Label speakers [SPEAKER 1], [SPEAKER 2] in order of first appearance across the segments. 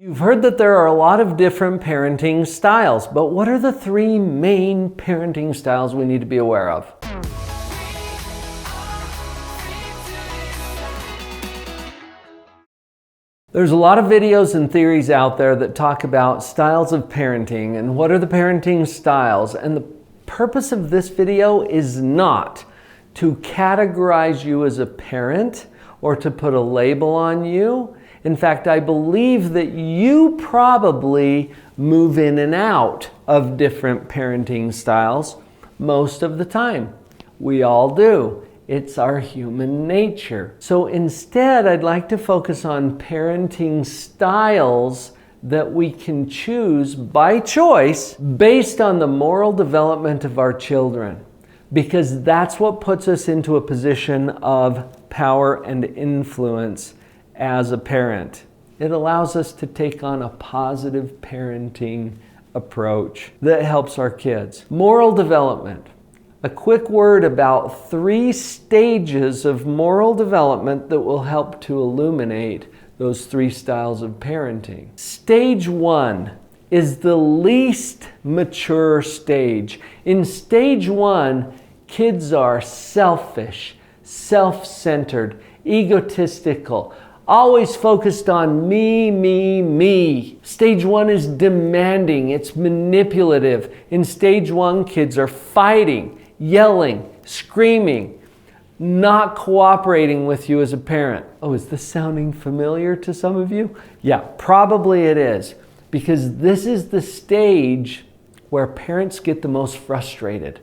[SPEAKER 1] You've heard that there are a lot of different parenting styles, but what are the three main parenting styles we need to be aware of? There's a lot of videos and theories out there that talk about styles of parenting and what are the parenting styles. And the purpose of this video is not to categorize you as a parent or to put a label on you. In fact, I believe that you probably move in and out of different parenting styles most of the time. We all do. It's our human nature. So instead, I'd like to focus on parenting styles that we can choose by choice based on the moral development of our children, because that's what puts us into a position of power and influence as a parent. It allows us to take on a positive parenting approach that helps our kids. Moral development. A quick word about 3 stages of moral development that will help to illuminate those 3 styles of parenting. Stage 1 is the least mature stage. In stage 1, kids are selfish, self-centered, egotistical, always focused on me, me, me. Stage 1 is demanding, it's manipulative. In stage 1, kids are fighting, yelling, screaming, not cooperating with you as a parent. Oh, is this sounding familiar to some of you? Yeah, probably it is, because this is the stage where parents get the most frustrated,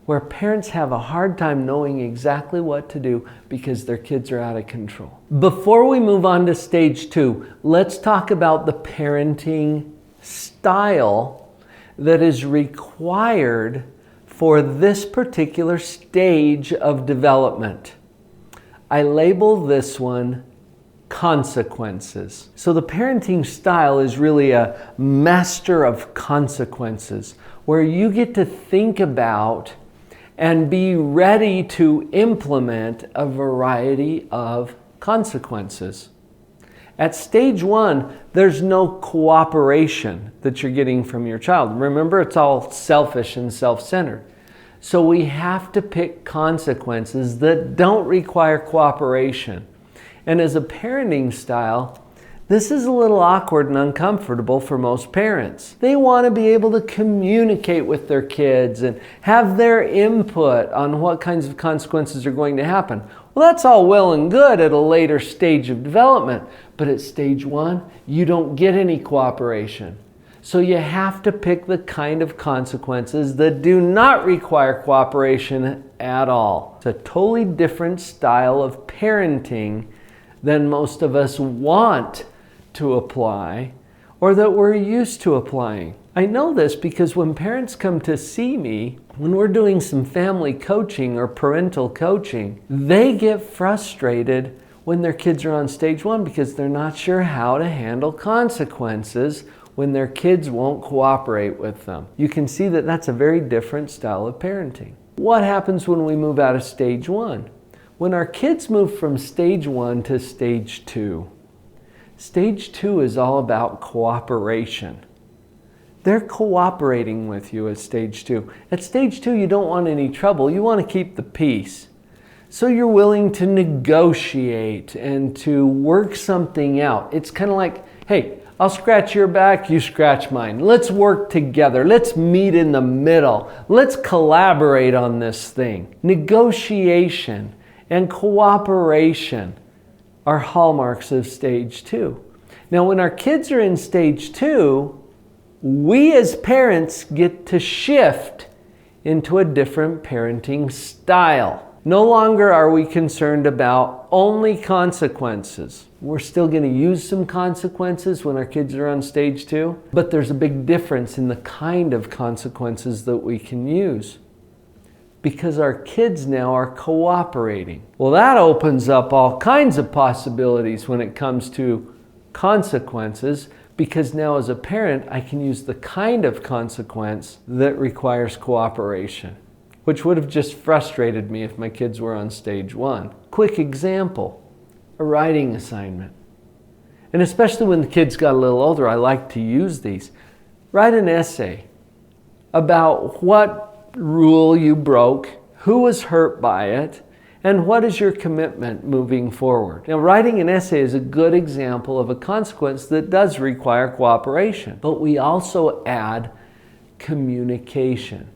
[SPEAKER 1] where parents have a hard time knowing exactly what to do because their kids are out of control. Before we move on to stage 2, let's talk about the parenting style that is required for this particular stage of development. I label this one consequences. So the parenting style is really a master of consequences, where you get to think about and be ready to implement a variety of consequences. At stage 1, there's no cooperation that you're getting from your child. Remember, it's all selfish and self-centered. So we have to pick consequences that don't require cooperation. And as a parenting style, this is a little awkward and uncomfortable for most parents. They want to be able to communicate with their kids and have their input on what kinds of consequences are going to happen. Well, that's all well and good at a later stage of development, but at stage 1, you don't get any cooperation. So you have to pick the kind of consequences that do not require cooperation at all. It's a totally different style of parenting than most of us want to apply or that we're used to applying. I know this because when parents come to see me, when we're doing some family coaching or parental coaching, they get frustrated when their kids are on stage 1 because they're not sure how to handle consequences when their kids won't cooperate with them. You can see that that's a very different style of parenting. What happens when we move out of stage 1? When our kids move from stage 1 to stage 2, stage 2 is all about cooperation. They're cooperating with you at stage 2. At stage 2, you don't want any trouble. You want to keep the peace. So you're willing to negotiate and to work something out. It's kind of like, hey, I'll scratch your back, you scratch mine. Let's work together. Let's meet in the middle. Let's collaborate on this thing. Negotiation and cooperation are hallmarks of stage 2. Now, when our kids are in stage 2, we as parents get to shift into a different parenting style. No longer are we concerned about only consequences. We're still going to use some consequences when our kids are on stage 2, but there's a big difference in the kind of consequences that we can use, because our kids now are cooperating. Well, that opens up all kinds of possibilities when it comes to consequences, because now as a parent, I can use the kind of consequence that requires cooperation, which would have just frustrated me if my kids were on stage 1. Quick example, a writing assignment. And especially when the kids got a little older, I like to use these. Write an essay about what rule you broke, who was hurt by it, and what is your commitment moving forward. Now, writing an essay is a good example of a consequence that does require cooperation, but we also add communication.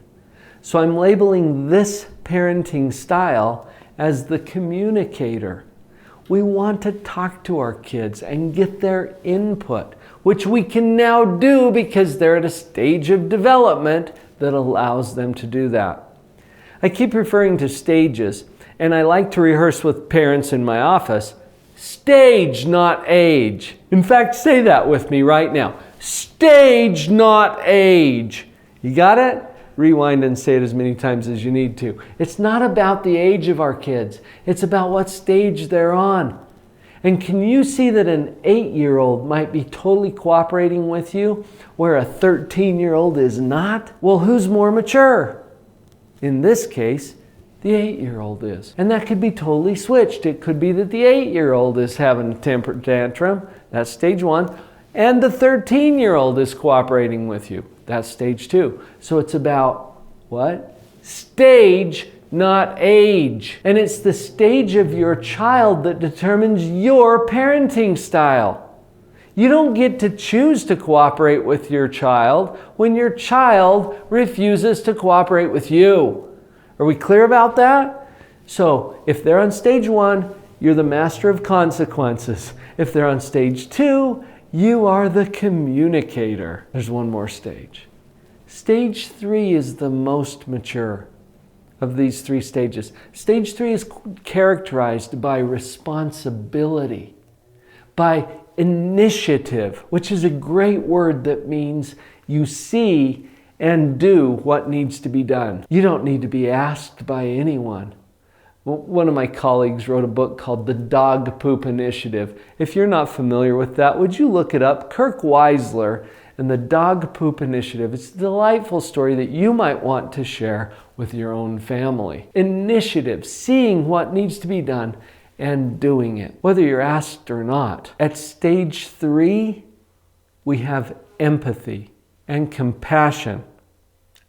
[SPEAKER 1] So I'm labeling this parenting style as the communicator. We want to talk to our kids and get their input, which we can now do because they're at a stage of development that allows them to do that. I keep referring to stages, and I like to rehearse with parents in my office. Stage, not age. In fact, say that with me right now. Stage, not age. You got it? Rewind and say it as many times as you need to. It's not about the age of our kids. It's about what stage they're on. And can you see that an 8-year-old might be totally cooperating with you where a 13-year-old is not? Well, who's more mature? In this case, the 8-year-old is. And that could be totally switched. It could be that the 8-year-old is having a temper tantrum. That's stage 1. And the 13-year-old is cooperating with you. That's stage 2. So it's about what? Stage, not age. And it's the stage of your child that determines your parenting style. You don't get to choose to cooperate with your child when your child refuses to cooperate with you. Are we clear about that? So if they're on stage 1, you're the master of consequences. If they're on stage 2, you are the communicator. There's one more stage. Stage 3 is the most mature of these 3 stages. Stage 3 is characterized by responsibility, by initiative, which is a great word that means you see and do what needs to be done. You don't need to be asked by anyone. One of my colleagues wrote a book called The Dog Poop Initiative. If you're not familiar with that, would you look it up? Kirk Weisler and The Dog Poop Initiative. It's a delightful story that you might want to share with your own family. Initiative, seeing what needs to be done and doing it, whether you're asked or not. At stage 3, we have empathy and compassion.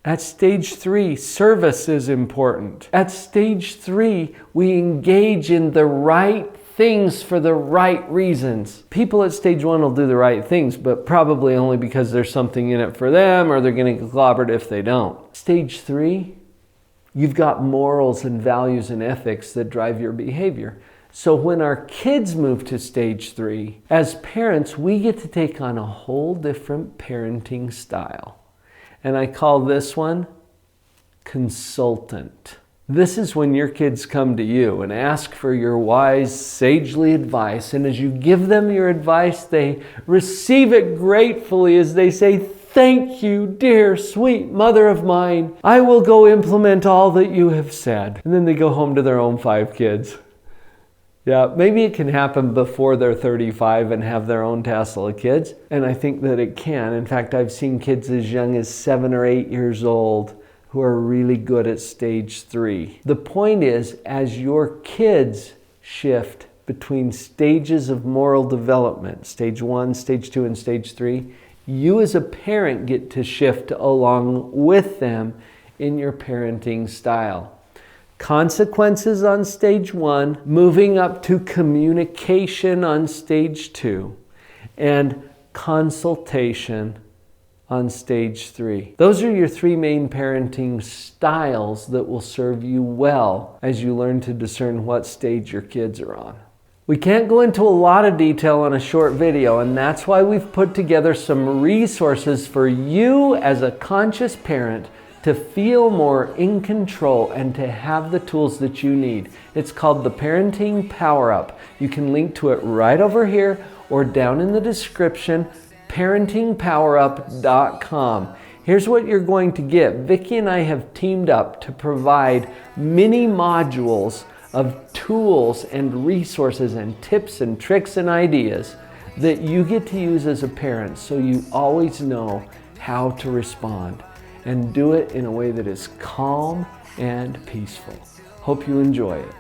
[SPEAKER 1] At stage 3, service is important. At stage 3, we engage in the right things for the right reasons. People at stage 1 will do the right things, but probably only because there's something in it for them or they're going to get clobbered if they don't. Stage 3, you've got morals and values and ethics that drive your behavior. So when our kids move to stage 3, as parents, we get to take on a whole different parenting style. And I call this one consultant. This is when your kids come to you and ask for your wise, sagely advice. And as you give them your advice, they receive it gratefully as they say, "Thank you, dear, sweet mother of mine. I will go implement all that you have said." And then they go home to their own 5 kids. Yeah, maybe it can happen before they're 35 and have their own tassel of kids. And I think that it can. In fact, I've seen kids as young as 7 or 8 years old who are really good at stage 3. The point is, as your kids shift between stages of moral development, stage 1, stage 2, and stage 3, you as a parent get to shift along with them in your parenting style. Consequences on stage 1, moving up to communication on stage 2, and consultation on stage 3. Those are your 3 main parenting styles that will serve you well as you learn to discern what stage your kids are on. We can't go into a lot of detail on a short video, and that's why we've put together some resources for you as a conscious parent to feel more in control and to have the tools that you need. It's called the Parenting Power-Up. You can link to it right over here or down in the description, parentingpowerup.com. Here's what you're going to get. Vicki and I have teamed up to provide mini modules of tools and resources and tips and tricks and ideas that you get to use as a parent so you always know how to respond and do it in a way that is calm and peaceful. Hope you enjoy it.